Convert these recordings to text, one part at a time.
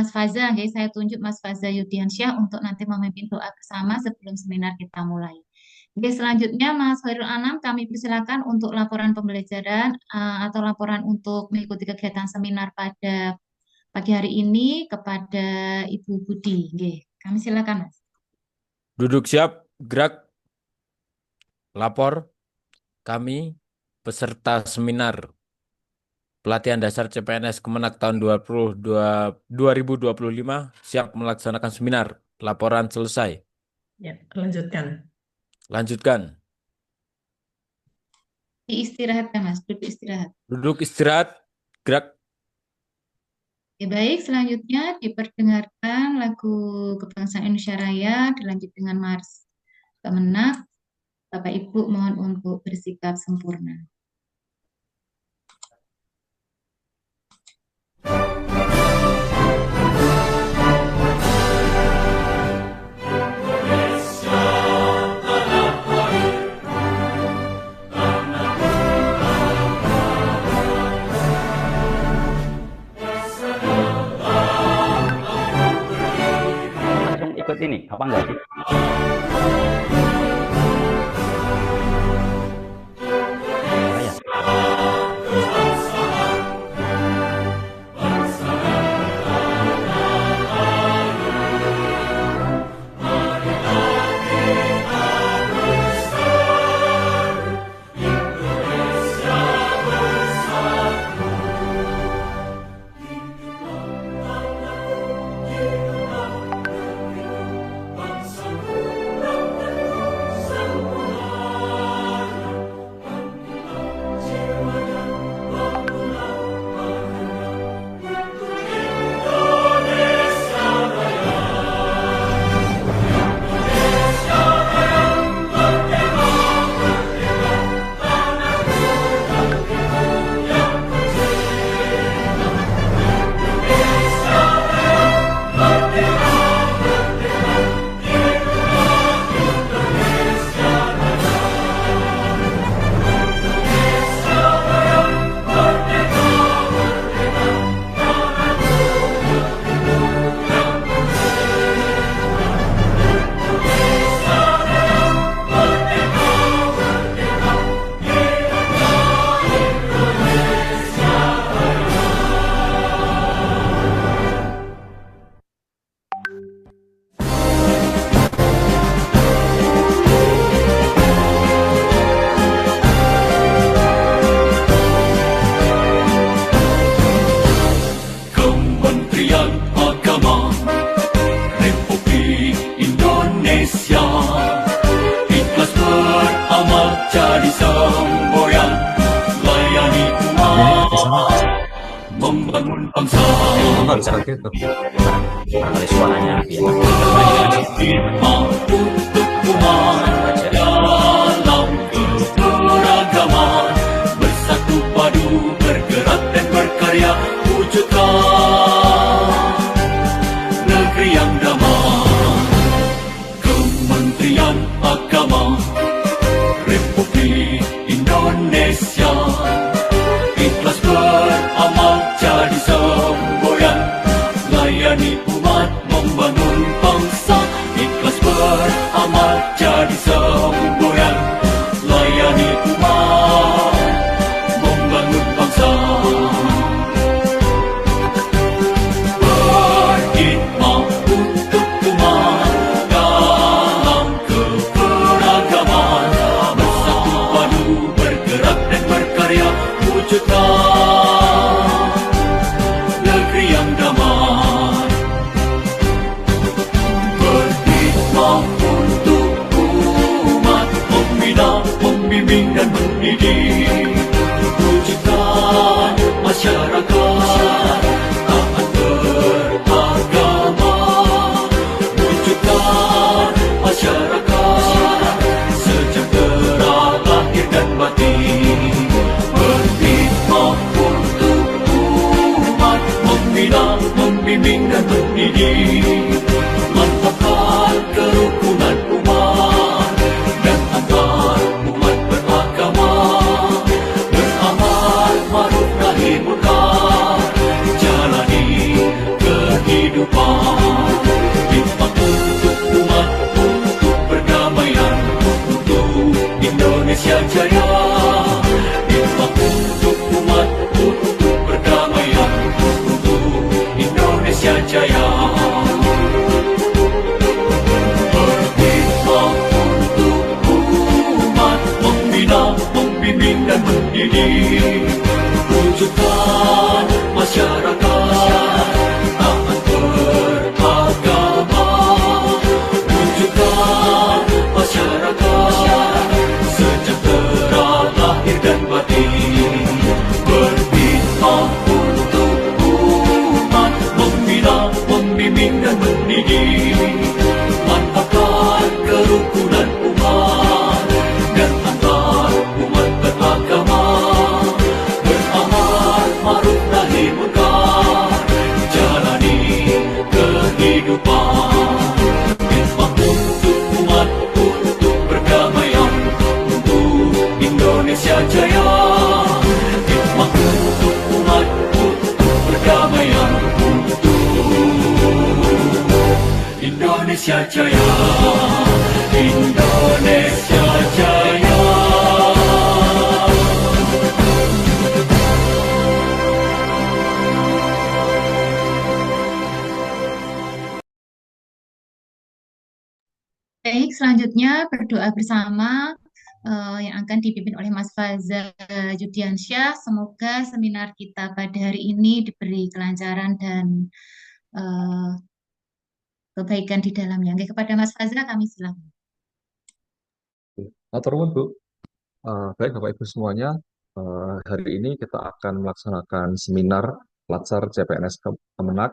Mas Faza, nggih, saya tunjuk Mas Faza Yudiansyah untuk nanti memimpin doa bersama sebelum seminar kita mulai. Oke, selanjutnya Mas Khairul Anam, kami persilakan untuk laporan pembelajaran atau laporan untuk mengikuti kegiatan seminar pada pagi hari ini kepada Ibu Budi. Nggih, kami silakan, Mas. Duduk siap, gerak, lapor. Kami peserta seminar pelatihan dasar CPNS Kemenak tahun 2025 siap melaksanakan seminar. Laporan selesai. Ya, lanjutkan. Lanjutkan. Diistirahatkan, Mas. Duduk istirahat. Duduk istirahat, gerak. Ya, baik, selanjutnya diperdengarkan lagu Kebangsaan Indonesia Raya dilanjut dengan Mars Kemenak. Bapak Ibu mohon untuk bersikap sempurna. Langsung ikut ini, apa enggak sih? Oh ya. Kementerian Agama Republik Indonesia ikhlas beramal jadi semboyan layani umat membangun bangsa Barangkali suaranya biar khidmat untuk umat dalam keberagaman bersatu padu bergerak dan berkarya wujudkan negeri yang damai. Kementerian Agama Republik Indonesia ikhlas beramal jadi semboyan layani umat membangun bangsa. Ikhlas beramal jadi semboyan layani umat membangun bangsa. Berkhidmat untuk umat dalam keberagaman bersatu padu bergerak dan berkarya wujudkan negeri yang damai. Berkhidmat untuk umat membina, membimbing dan mendidik wujudkan masyarakat taat beragama wujudkan masyarakat sejahtera lahir dan batin. Berkhidmat untuk umat membina, membimbing dan mendidik mantapkan kerukunan umat dan antar umat beragama beramal ma'ruf nahi munkar jalani kehidupan kehidupan. Hikmat untuk umat, untuk perdamaian, untuk Indonesia Jaya. Hikmat untuk umat, untuk perdamaian, untuk Indonesia Jaya. Berhikmat untuk umat, membina, membimbing dan mendidik. Wujudkan masyarakat taat beragama. Wujudkan masyarakat sejahtera lahir dan batin. Berhikmat untuk umat, membina, membimbing dan mendidik. Mantapkan kerukunan umat dan antar umat beragama. Beramar ma'ruf nahi munkar, jalani kehidupan. Hikmat untuk umat, untuk perdamaian, untuk Indonesia Jaya. Hikmat untuk umat, untuk perdamaian, untuk Indonesia Jaya. Indonesia Jaya. Baik, selanjutnya berdoa bersama yang akan dipimpin oleh Mas Faza Yudiansyah. Semoga seminar kita pada hari ini diberi kelancaran dan eh, kebaikan di dalamnya. Oke, kepada Mas Faza kami silakan. Matur nuwun, Bu. Baik Bapak Ibu semuanya, hari ini kita akan melaksanakan seminar Latsar CPNS Kemenak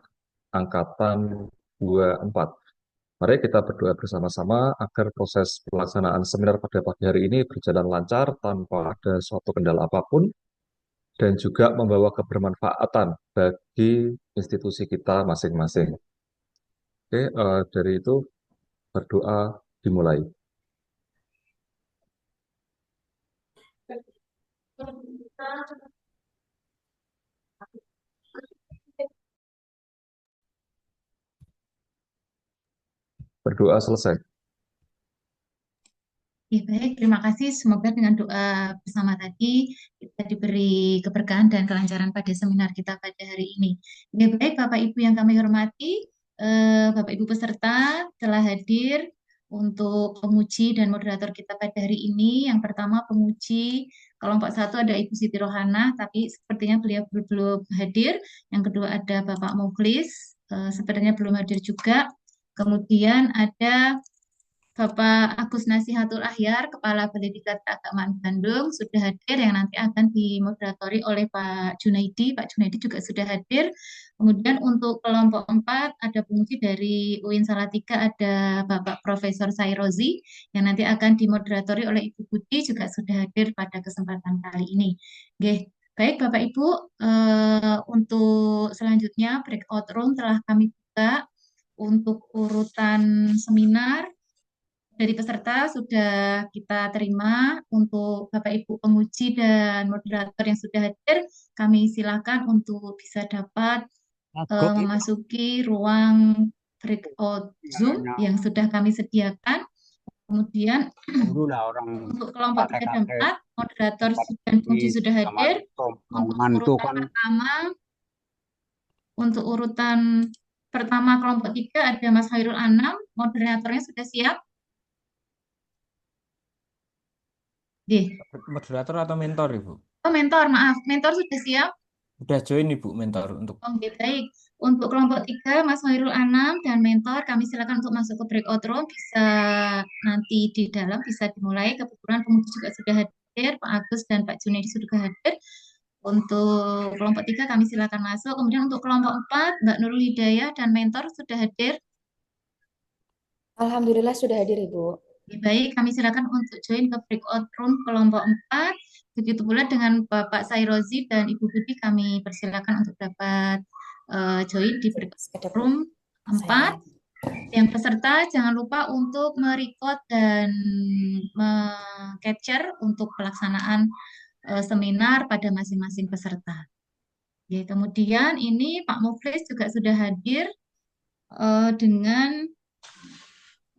Angkatan 24. Mari kita berdoa bersama-sama agar proses pelaksanaan seminar pada pagi hari ini berjalan lancar tanpa ada suatu kendala apapun dan juga membawa kebermanfaatan bagi institusi kita masing-masing. Oke, dari itu berdoa dimulai. Berdoa selesai. Ya, baik, terima kasih. Semoga dengan doa bersama tadi kita diberi keberkahan dan kelancaran pada seminar kita pada hari ini. Ya, baik, Bapak Ibu yang kami hormati, Bapak Ibu peserta telah hadir untuk penguji dan moderator kita pada hari ini. Yang pertama penguji kelompok 1 ada Ibu Siti Rohana, tapi sepertinya beliau belum hadir. Yang kedua ada Bapak Mukhlis, sepertinya belum hadir juga. Kemudian ada Bapak Agus Nasihatul Ahyar, Kepala Balai Diklat Keagamaan Bandung, sudah hadir yang nanti akan dimoderatori oleh Pak Junaidi. Pak Junaidi juga sudah hadir. Kemudian untuk kelompok 4 ada penguji dari UIN Salatiga, ada Bapak Profesor Sairozi yang nanti akan dimoderatori oleh Ibu Budi, juga sudah hadir pada kesempatan kali ini. Oke, baik Bapak Ibu, untuk selanjutnya breakout room telah kami buka untuk urutan seminar. Dari peserta sudah kita terima. Untuk Bapak Ibu penguji dan moderator yang sudah hadir, kami silakan untuk bisa dapat memasuki ruang breakout Zoom yang sudah kami sediakan. Kemudian untuk kelompok 3 dan 4, moderator dan penguji sudah hadir. Untuk urutan pertama, untuk urutan pertama kelompok 3 ada Mas Khairul Anam, moderatornya sudah siap. Moderator atau mentor, Ibu? Oh, mentor, maaf. Mentor sudah siap? Udah join, Ibu, mentor untuk. Oke, baik. Untuk kelompok 3, Mas Khairul Anam dan mentor, kami silakan untuk masuk ke breakout room. Bisa nanti di dalam, bisa dimulai. Kebetulan penguji juga sudah hadir, Pak Agus dan Pak Junaidi sudah hadir. Untuk kelompok 3, kami silakan masuk. Kemudian untuk kelompok 4, Mbak Nurul Hidayah dan mentor sudah hadir. Alhamdulillah sudah hadir, Ibu. Baik, kami silakan untuk join ke breakout room kelompok 4. Begitu pula dengan Bapak Sairozi dan Ibu Budi, kami persilakan untuk dapat join di breakout room 4. Yang peserta jangan lupa untuk merecord dan capture untuk pelaksanaan seminar pada masing-masing peserta. Ya, kemudian ini Pak Mukhlis juga sudah hadir. dengan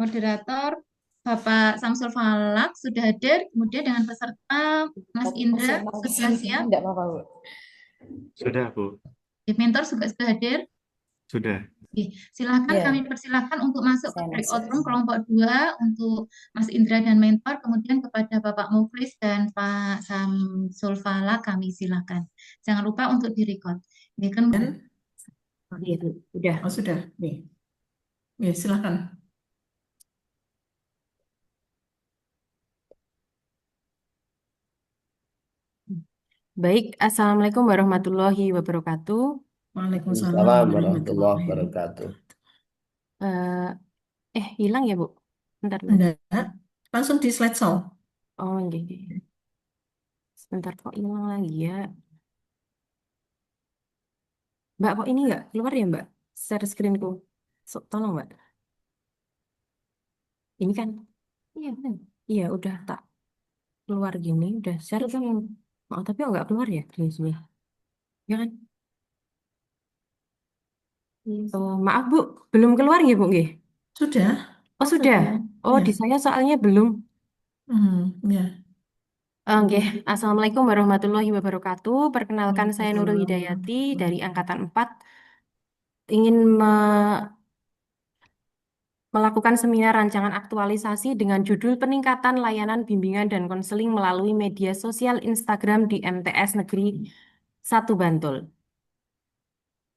moderator Bapak Samsul Falak sudah hadir, kemudian dengan peserta Mas Indra sudah siap, Enggak apa-apa, Bu. Sudah, Bu. mentor juga sudah hadir. Sudah. Oke, silakan Iya, kami persilahkan untuk masuk ke saya breakout masuk. room kelompok 2 untuk Mas Indra dan mentor, kemudian kepada Bapak Muflis dan Pak Samsul Falak kami silakan. Jangan lupa untuk direcord. Ini kan Dan, Iya, udah. oh sudah. Nih. Ya, silakan. Baik, Assalamualaikum warahmatullahi wabarakatuh. Waalaikumsalam Waalaikumsalam warahmatullahi warahmatullahi wabarakatuh. Hilang ya, Bu? Bentar, Bu. Enggak, langsung di slide show. Oh, iya. Sebentar, kok hilang lagi ya? Mbak, kok ini nggak keluar ya, Mbak? Share screenku. Tolong, Mbak. Ini kan? Iya, benar. Iya, udah tak keluar gini. Udah share kan? Oh, tapi nggak keluar ya? Di sini. Ya kan? Oh, maaf, Bu. Belum keluar ya, Bu? Nggih? Sudah? Oh, sudah. Oh, Ya. di saya soalnya belum. Ya. Oke, Assalamualaikum warahmatullahi wabarakatuh. Perkenalkan, saya Nurul Hidayati dari Angkatan 4. Ingin melakukan seminar rancangan aktualisasi dengan judul Peningkatan Layanan Bimbingan dan Konseling melalui Media Sosial Instagram di MTS Negeri 1 Bantul.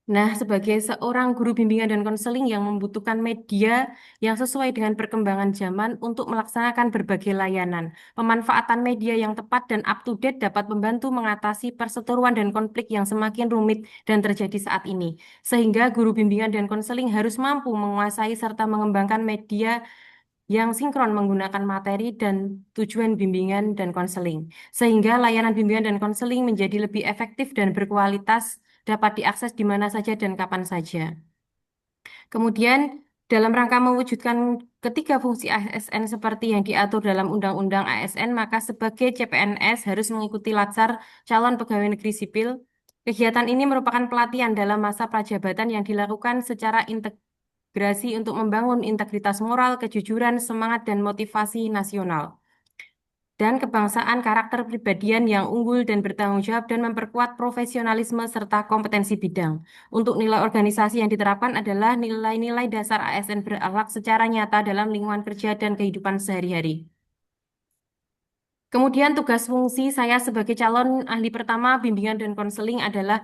Nah, sebagai seorang guru bimbingan dan konseling yang membutuhkan media yang sesuai dengan perkembangan zaman untuk melaksanakan berbagai layanan, pemanfaatan media yang tepat dan up-to-date dapat membantu mengatasi perseteruan dan konflik yang semakin rumit dan terjadi saat ini. Sehingga guru bimbingan dan konseling harus mampu menguasai serta mengembangkan media yang sinkron menggunakan materi dan tujuan bimbingan dan konseling. Sehingga layanan bimbingan dan konseling menjadi lebih efektif dan berkualitas, dapat diakses di mana saja dan kapan saja. Kemudian, dalam rangka mewujudkan ketiga fungsi ASN seperti yang diatur dalam Undang-Undang ASN, maka sebagai CPNS harus mengikuti latsar calon pegawai negeri sipil. Kegiatan ini merupakan pelatihan dalam masa prajabatan yang dilakukan secara integrasi untuk membangun integritas moral, kejujuran, semangat, dan motivasi nasional dan kebangsaan, karakter pribadian yang unggul dan bertanggung jawab, dan memperkuat profesionalisme serta kompetensi bidang. Untuk nilai organisasi yang diterapkan adalah nilai-nilai dasar ASN berakhlak secara nyata dalam lingkungan kerja dan kehidupan sehari-hari. Kemudian tugas fungsi saya sebagai calon ahli pertama bimbingan dan konseling adalah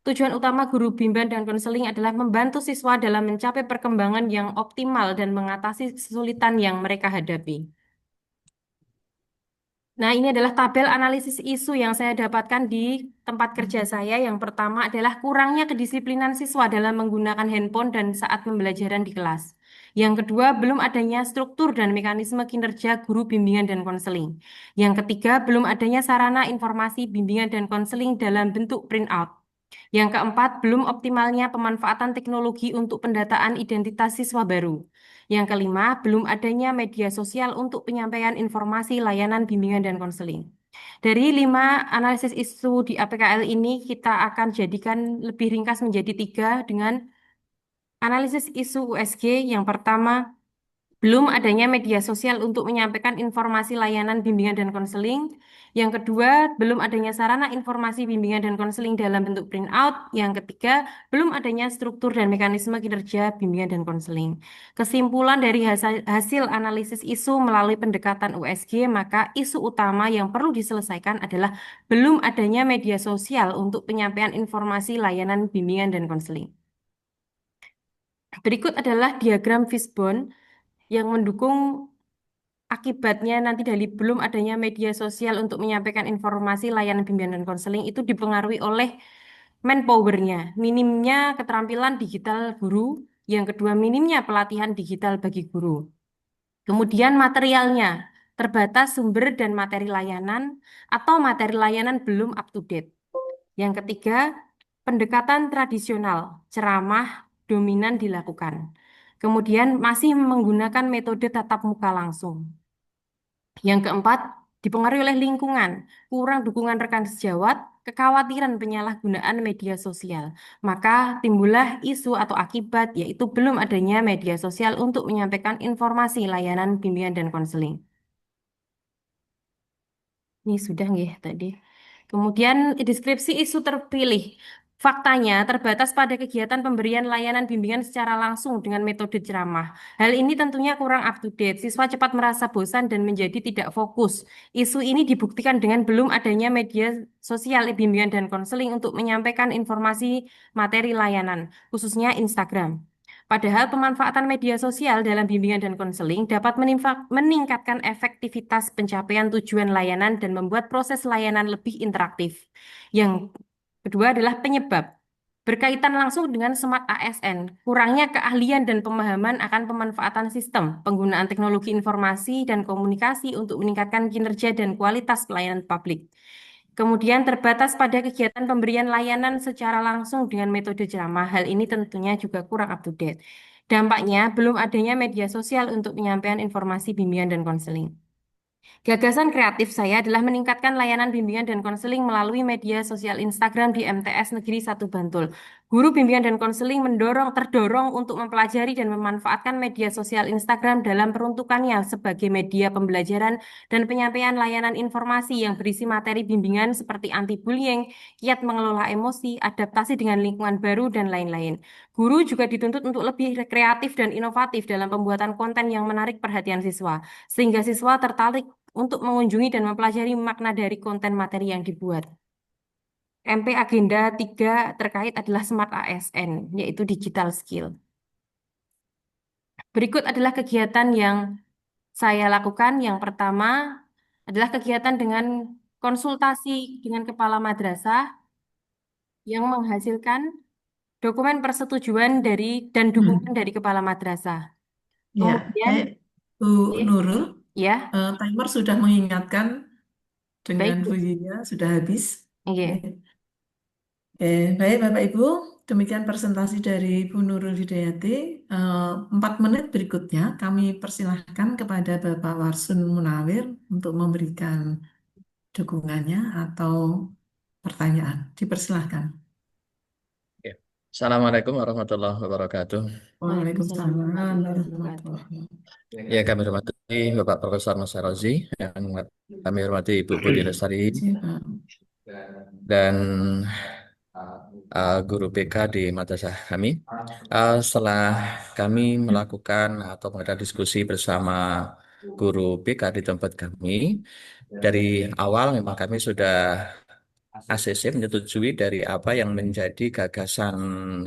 tujuan utama guru bimbingan dan konseling adalah membantu siswa dalam mencapai perkembangan yang optimal dan mengatasi kesulitan yang mereka hadapi. Nah, ini adalah tabel analisis isu yang saya dapatkan di tempat kerja saya. Yang pertama adalah kurangnya kedisiplinan siswa dalam menggunakan handphone dan saat pembelajaran di kelas. Yang kedua, belum adanya struktur dan mekanisme kinerja guru bimbingan dan konseling. Yang ketiga, belum adanya sarana informasi bimbingan dan konseling dalam bentuk printout. Yang keempat, belum optimalnya pemanfaatan teknologi untuk pendataan identitas siswa baru. Yang kelima, belum adanya media sosial untuk penyampaian informasi layanan bimbingan dan konseling. Dari 5 analisis isu di APKL ini, kita akan jadikan lebih ringkas menjadi 3 dengan analisis isu USG. Yang pertama, belum adanya media sosial untuk menyampaikan informasi layanan bimbingan dan konseling. Yang kedua, belum adanya sarana informasi bimbingan dan konseling dalam bentuk printout. Yang ketiga, belum adanya struktur dan mekanisme kinerja bimbingan dan konseling. Kesimpulan dari hasil analisis isu melalui pendekatan USG, maka isu utama yang perlu diselesaikan adalah belum adanya media sosial untuk penyampaian informasi layanan bimbingan dan konseling. Berikut adalah diagram fishbone yang mendukung akibatnya nanti dari belum adanya media sosial untuk menyampaikan informasi layanan bimbingan dan konseling itu dipengaruhi oleh manpower-nya, minimnya keterampilan digital guru, yang kedua minimnya pelatihan digital bagi guru. Kemudian materialnya, terbatas sumber dan materi layanan atau materi layanan belum up to date. Yang ketiga, pendekatan tradisional, ceramah dominan dilakukan. Kemudian masih menggunakan metode tatap muka langsung. Yang keempat, dipengaruhi oleh lingkungan, kurang dukungan rekan sejawat, kekhawatiran penyalahgunaan media sosial. Maka timbullah isu atau akibat yaitu belum adanya media sosial untuk menyampaikan informasi layanan bimbingan dan konseling. Ini sudah nggih tadi. Kemudian deskripsi isu terpilih. Faktanya terbatas pada kegiatan pemberian layanan bimbingan secara langsung dengan metode ceramah. Hal ini tentunya kurang up to date. Siswa cepat merasa bosan dan menjadi tidak fokus. Isu ini dibuktikan dengan belum adanya media sosial bimbingan dan konseling untuk menyampaikan informasi materi layanan, khususnya Instagram. Padahal pemanfaatan media sosial dalam bimbingan dan konseling dapat meningkatkan efektivitas pencapaian tujuan layanan dan membuat proses layanan lebih interaktif. Yang kedua adalah penyebab. Berkaitan langsung dengan Smart ASN, kurangnya keahlian dan pemahaman akan pemanfaatan sistem, penggunaan teknologi informasi dan komunikasi untuk meningkatkan kinerja dan kualitas pelayanan publik. Kemudian terbatas pada kegiatan pemberian layanan secara langsung dengan metode ceramah. Hal ini tentunya juga kurang up to date. Dampaknya, belum adanya media sosial untuk penyampaian informasi bimbingan dan konseling. Gagasan kreatif saya adalah meningkatkan layanan bimbingan dan konseling melalui media sosial Instagram di MTS Negeri 1 Bantul. Guru bimbingan dan konseling terdorong untuk mempelajari dan memanfaatkan media sosial Instagram dalam peruntukannya sebagai media pembelajaran dan penyampaian layanan informasi yang berisi materi bimbingan seperti anti-bullying, kiat mengelola emosi, adaptasi dengan lingkungan baru, dan lain-lain. Guru juga dituntut untuk lebih kreatif dan inovatif dalam pembuatan konten yang menarik perhatian siswa, sehingga siswa tertarik untuk mengunjungi dan mempelajari makna dari konten materi yang dibuat. MP Agenda 3 terkait adalah Smart ASN, yaitu digital skill. Berikut adalah kegiatan yang saya lakukan. Yang pertama adalah kegiatan dengan konsultasi dengan kepala madrasah yang menghasilkan dokumen persetujuan dan dukungan dari kepala madrasah. Ya, Kemudian, baik Bu Nurul, ya, timer sudah mengingatkan dengan baik, bunyinya sudah habis. iya. Oke, baik Bapak Ibu, demikian presentasi dari Bu Nurul Hidayati. 4 menit berikutnya kami persilahkan kepada Bapak Warsun Munawir untuk memberikan dukungannya atau pertanyaan. Dipersilahkan. Assalamualaikum warahmatullahi wabarakatuh. Waalaikumsalam warahmatullahi wabarakatuh. Ya, kami hormati Bapak Profesor Mas Rozi, yang kami hormati Ibu Budi Lestari, dan guru BK di madrasah kami. Setelah kami melakukan atau mengadakan diskusi bersama guru BK di tempat kami, dari awal memang kami sudah ACC menyetujui dari apa yang menjadi gagasan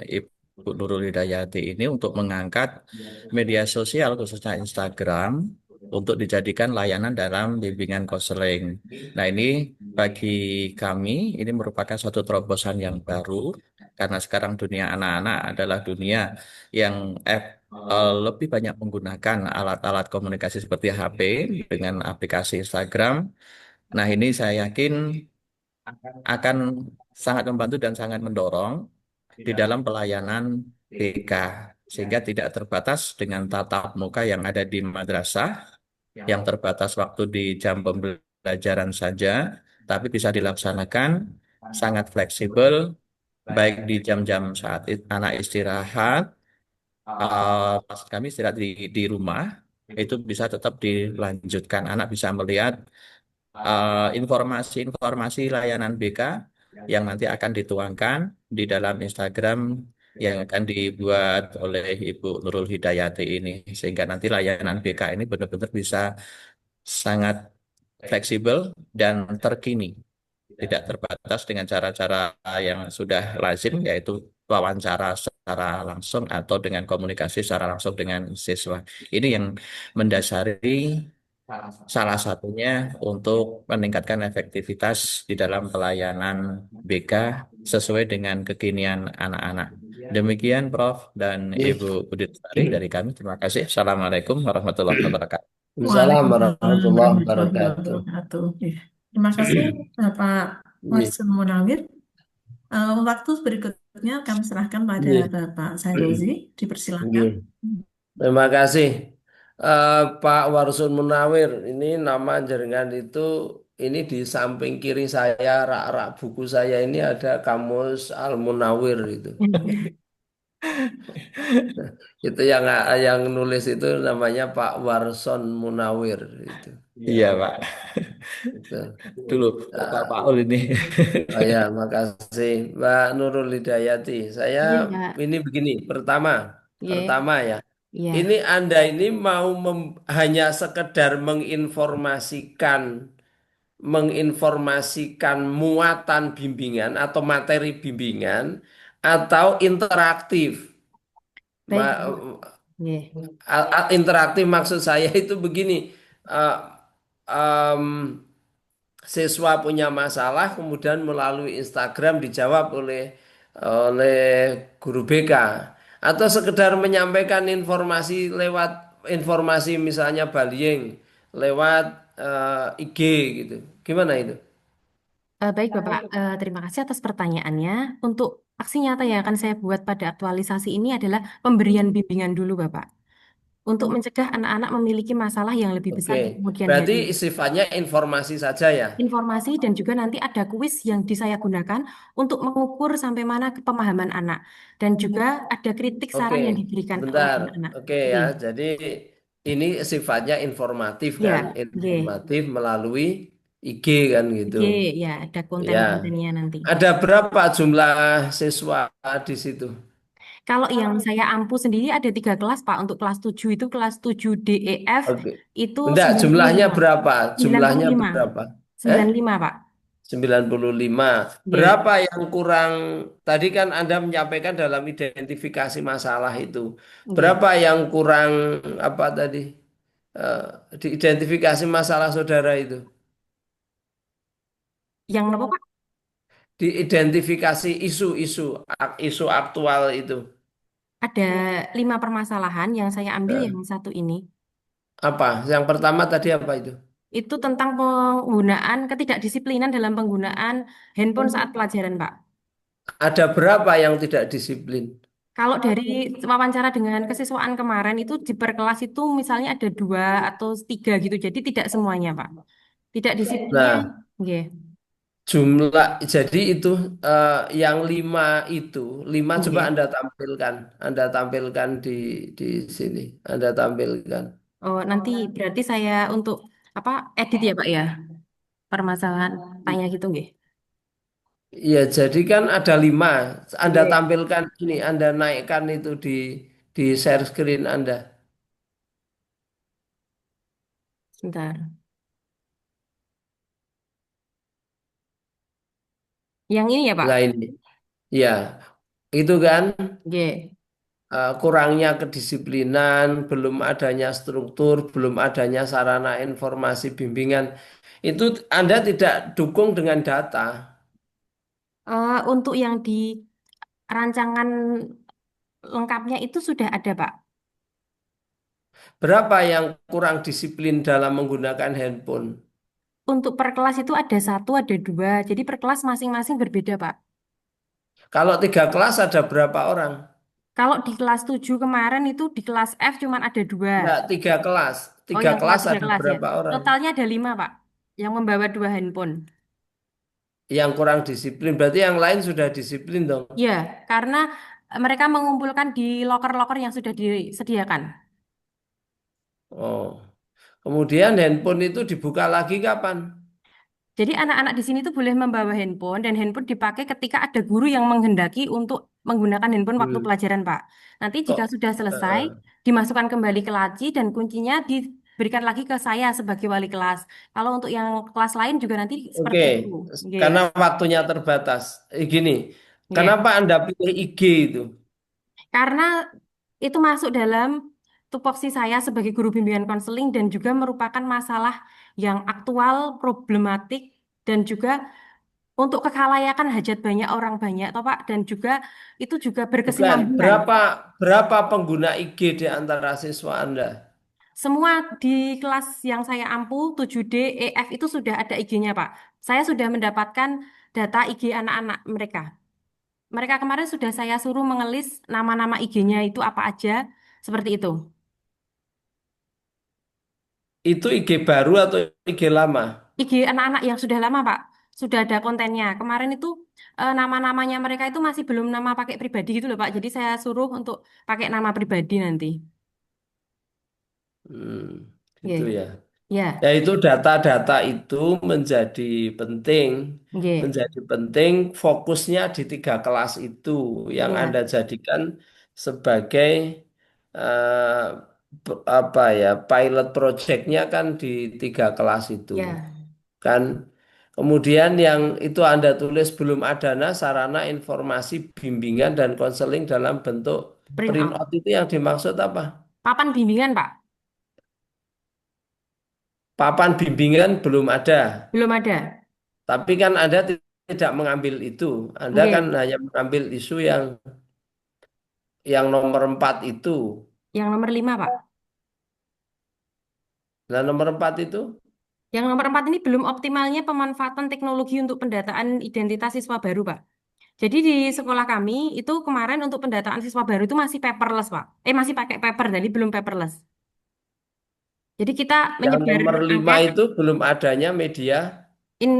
Ibu Nurul Hidayati ini untuk mengangkat media sosial khususnya Instagram untuk dijadikan layanan dalam bimbingan konseling. Nah, ini bagi kami ini merupakan suatu terobosan yang baru karena sekarang dunia anak-anak adalah dunia yang lebih banyak menggunakan alat-alat komunikasi seperti HP dengan aplikasi Instagram. Nah, ini saya yakin akan sangat membantu dan sangat mendorong di dalam pelayanan BK, sehingga tidak terbatas dengan tatap muka yang ada di madrasah, yang terbatas waktu di jam pembelajaran saja, tapi bisa dilaksanakan sangat fleksibel, baik di jam-jam saat anak istirahat, pas kami istirahat di rumah, itu bisa tetap dilanjutkan. Anak bisa melihat informasi-informasi layanan BK yang nanti akan dituangkan di dalam Instagram yang akan dibuat oleh Ibu Nurul Hidayati ini, sehingga nanti layanan BK ini benar-benar bisa sangat fleksibel dan terkini, tidak terbatas dengan cara-cara yang sudah lazim, yaitu wawancara secara langsung atau dengan komunikasi secara langsung dengan siswa. Ini yang mendasari salah satunya untuk meningkatkan efektivitas di dalam pelayanan BK sesuai dengan kekinian anak-anak. Demikian Prof. dan Ibu Budi Lestari dari kami. Terima kasih. Assalamualaikum warahmatullahi wabarakatuh. Waalaikumsalam warahmatullahi Warahmatullahi wabarakatuh. wabarakatuh. Terima kasih Bapak Warsun Munawir. Waktu berikutnya kami serahkan pada Bapak Sairozi. Dipersilakan. Terima kasih Pak Warsun Munawir, ini nama jenengan itu ini di samping kiri saya rak-rak buku saya ini ada Kamus Al Munawir itu. Itu yang nulis itu namanya Pak Warson Munawir itu. Iya, Pak. Itu. Dulu Pak Nah, Paul ini. oh ya, makasih Mbak Nurul Hidayati. Saya Iya, Pak. ini begini, pertama, Iya, pertama ya. iya. Ini Anda ini mau hanya sekedar menginformasikan muatan bimbingan atau materi bimbingan atau interaktif. Baik, Ma- Pak. Iya. Interaktif maksud saya itu begini. eh, em, Siswa punya masalah kemudian melalui Instagram dijawab oleh guru BK atau sekedar menyampaikan informasi lewat informasi misalnya bullying lewat IG gitu. Gimana itu? Baik, Bapak. Terima kasih atas pertanyaannya. Untuk aksi nyata yang akan saya buat pada aktualisasi ini adalah pemberian bimbingan dulu, Bapak. Untuk mencegah anak-anak memiliki masalah yang lebih besar Oke, di kemudian berarti hari. sifatnya informasi saja ya. Informasi dan juga nanti ada kuis yang saya gunakan untuk mengukur sampai mana pemahaman anak. Dan juga ada kritik Oke, saran yang diberikan oleh sebentar. anak-anak. Oke Oke. ya, jadi ini sifatnya informatif kan, Ya, oke. informatif melalui IG kan gitu. Oke, ya ada Ya, konten-kontennya nanti. ada berapa jumlah siswa di situ? Kalau yang saya ampu sendiri ada 3 kelas, Pak. Untuk kelas 7 itu kelas 7 DEF Oke. itu Enggak, jumlahnya 95. berapa? Jumlahnya 95. berapa? Eh? 95, Pak. 95. Oke. Berapa yang kurang? Tadi kan Anda menyampaikan dalam identifikasi masalah itu. Oke. Berapa yang kurang apa tadi? Eh, Diidentifikasi masalah saudara itu. Yang apa, Pak? Diidentifikasi isu aktual itu. Ada 5 permasalahan yang saya ambil yang Eh, satu ini. Apa? Yang pertama tadi apa itu? Itu tentang penggunaan ketidakdisiplinan dalam penggunaan handphone saat pelajaran, Pak. Ada berapa yang tidak disiplin? Kalau dari wawancara dengan kesiswaan kemarin itu di per kelas itu misalnya ada 2 atau 3 gitu. Jadi tidak semuanya, Pak. Tidak disiplinnya, Nah, nggih. jumlah jadi itu yang lima coba Nggih. Anda tampilkan di sini, Anda tampilkan. Oh, nanti berarti saya untuk apa edit ya, Pak ya? Permasalahan tanya gitu nggih. Ya, jadi kan ada 5. Anda Nggih. tampilkan ini, Anda naikkan itu di share screen Anda. Sebentar. Yang ini ya, Pak? Nah ini, ya itu kan Nggih. kurangnya kedisiplinan, belum adanya struktur, belum adanya sarana informasi bimbingan. Itu Anda tidak dukung dengan data. Untuk yang di rancangan lengkapnya itu sudah ada, Pak. Berapa yang kurang disiplin dalam menggunakan handphone? Untuk per kelas itu ada 1, ada 2. Jadi per kelas masing-masing berbeda, Pak. Kalau 3 kelas ada berapa orang? Kalau di kelas 7 kemarin itu di kelas F cuma ada 2. Enggak, 3 kelas. Oh, Tiga yang kelas kelas 3 ada kelas ya. berapa orang? Totalnya ada 5, Pak. Yang membawa 2 handphone. Yang kurang disiplin, berarti yang lain sudah disiplin dong. Ya, karena mereka mengumpulkan di loker-loker yang sudah disediakan. Oh, kemudian handphone itu dibuka lagi kapan? Jadi anak-anak di sini tuh boleh membawa handphone dan handphone dipakai ketika ada guru yang menghendaki untuk menggunakan handphone waktu Hmm, pelajaran, Pak. Nanti kok? jika sudah selesai, eh, dimasukkan kembali ke laci dan kuncinya diberikan lagi ke saya sebagai wali kelas. Kalau untuk yang kelas lain juga nanti Oke, seperti itu. Oke. karena waktunya terbatas. Gini, Oke. kenapa Anda pilih IG itu? Karena itu masuk dalam tupoksi saya sebagai guru bimbingan konseling dan juga merupakan masalah yang aktual, problematik, dan juga untuk kekhalayakan hajat banyak orang banyak, toh Pak, dan juga itu juga Bukan, berkesinambungan. berapa pengguna IG di antara siswa Anda? Semua di kelas yang saya ampu 7D, EF itu sudah ada IG-nya, Pak. Saya sudah mendapatkan data IG anak-anak mereka. Mereka kemarin sudah saya suruh mengelis nama-nama IG-nya itu apa aja, seperti itu. Itu IG baru atau IG lama? IG anak-anak yang sudah lama, Pak. Sudah ada kontennya. Kemarin itu nama-namanya mereka itu masih belum nama pakai pribadi gitu loh, Pak. Jadi saya suruh untuk pakai nama pribadi nanti. Gitu Nggih. ya. Ya, Ya itu data-data itu menjadi penting, nggih. menjadi penting fokusnya di 3 kelas itu yang Ya, Anda jadikan sebagai eh, apa ya pilot projectnya kan di 3 kelas itu ya, kan. Kemudian yang itu Anda tulis belum ada sarana informasi bimbingan dan konseling dalam bentuk print out. printout itu yang dimaksud apa? Papan bimbingan, Pak. Papan bimbingan belum ada. Belum ada. Tapi kan Anda tidak mengambil itu. Anda kan Nggih. hanya mengambil isu yang nomor 4 itu. Yang nomor 5, Pak. Nah, nomor 4 itu Yang nomor 4 ini belum optimalnya pemanfaatan teknologi untuk pendataan identitas siswa baru, Pak. Jadi di sekolah kami itu kemarin untuk pendataan siswa baru itu masih paperless, Pak. Masih pakai paper, jadi belum paperless. Jadi kita yang menyebar nomor 5 angket itu belum adanya media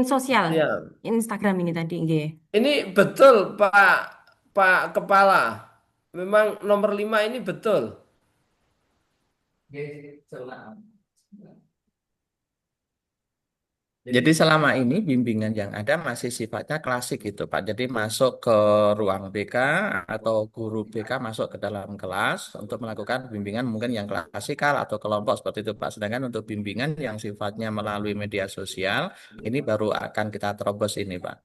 sosial, sosial. Instagram ini tadi, nggih. Ini betul Pak Kepala. Memang nomor 5 ini betul. Jadi selama ini bimbingan yang ada masih sifatnya klasik gitu Pak. Jadi masuk ke ruang BK atau guru BK masuk ke dalam kelas untuk melakukan bimbingan mungkin yang klasikal atau kelompok seperti itu Pak. Sedangkan untuk bimbingan yang sifatnya melalui media sosial ini baru akan kita terobos ini Pak.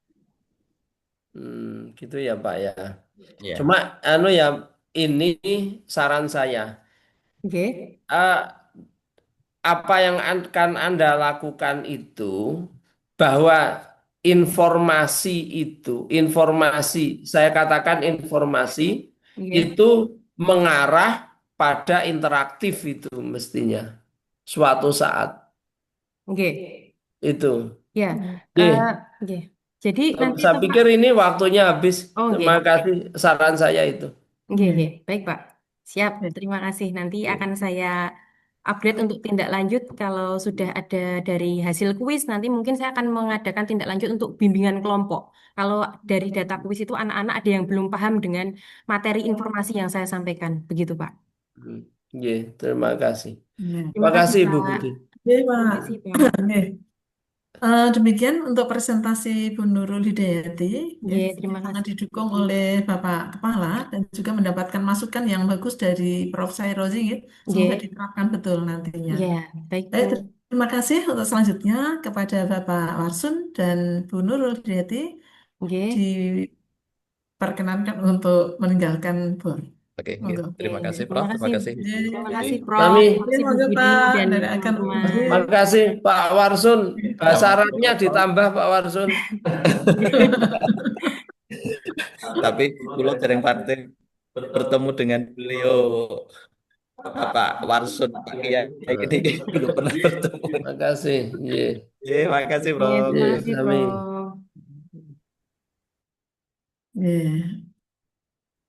Gitu ya Pak ya. Ya. Cuma ya ini saran saya. Nggih. Apa yang akan Anda lakukan itu bahwa informasi, saya katakan informasi Nggih. itu mengarah pada interaktif itu mestinya suatu saat Nggih. itu. Ya. Nggih. Nggih. Jadi nanti Saya Bapak pikir ini waktunya habis. Oh, Terima nggih. kasih saran saya itu. Nggih, nggih. Baik, Pak. Siap. Terima kasih. Nanti akan saya update untuk tindak lanjut kalau sudah ada dari hasil kuis. Nanti mungkin saya akan mengadakan tindak lanjut untuk bimbingan kelompok. Kalau dari data kuis itu anak-anak ada yang belum paham dengan materi informasi yang saya sampaikan. Begitu, Pak. Nggih, terima kasih. Ya. Terima kasih Pak. Bu Budi. Oke, Terima Pak. kasih, Pak. Oke. Demikian untuk presentasi Bu Nurul Hidayati, ya, Nggih, terima sangat kasih. didukung oleh Bapak Kepala dan juga mendapatkan masukan yang bagus dari Prof. Sairozi, ya. Semoga Nggih. diterapkan betul nantinya. Ya, baik, Baik, Bu. terima kasih untuk selanjutnya kepada Bapak Warsun dan Bu Nurul Hidayati Nggih. diperkenankan untuk meninggalkan board. Oke, Monggo. terima kasih Terima Prof. Terima kasih. kasih. Terima Oke. kasih, Prof. Kami Terima kasih, Bu Monggo, Budi Pak, dan dari akan teman-teman. terima kasih Pak Warsun. Syaratnya ditambah Pak Warsun. Tapi dulu sering partai bertemu dengan beliau Bapak Warsun Pak Kiai ini belum pernah bertemu. Terima kasih. Iya. Terima kasih Iya, Prof. terima kasih, Kami. Prof. Ya.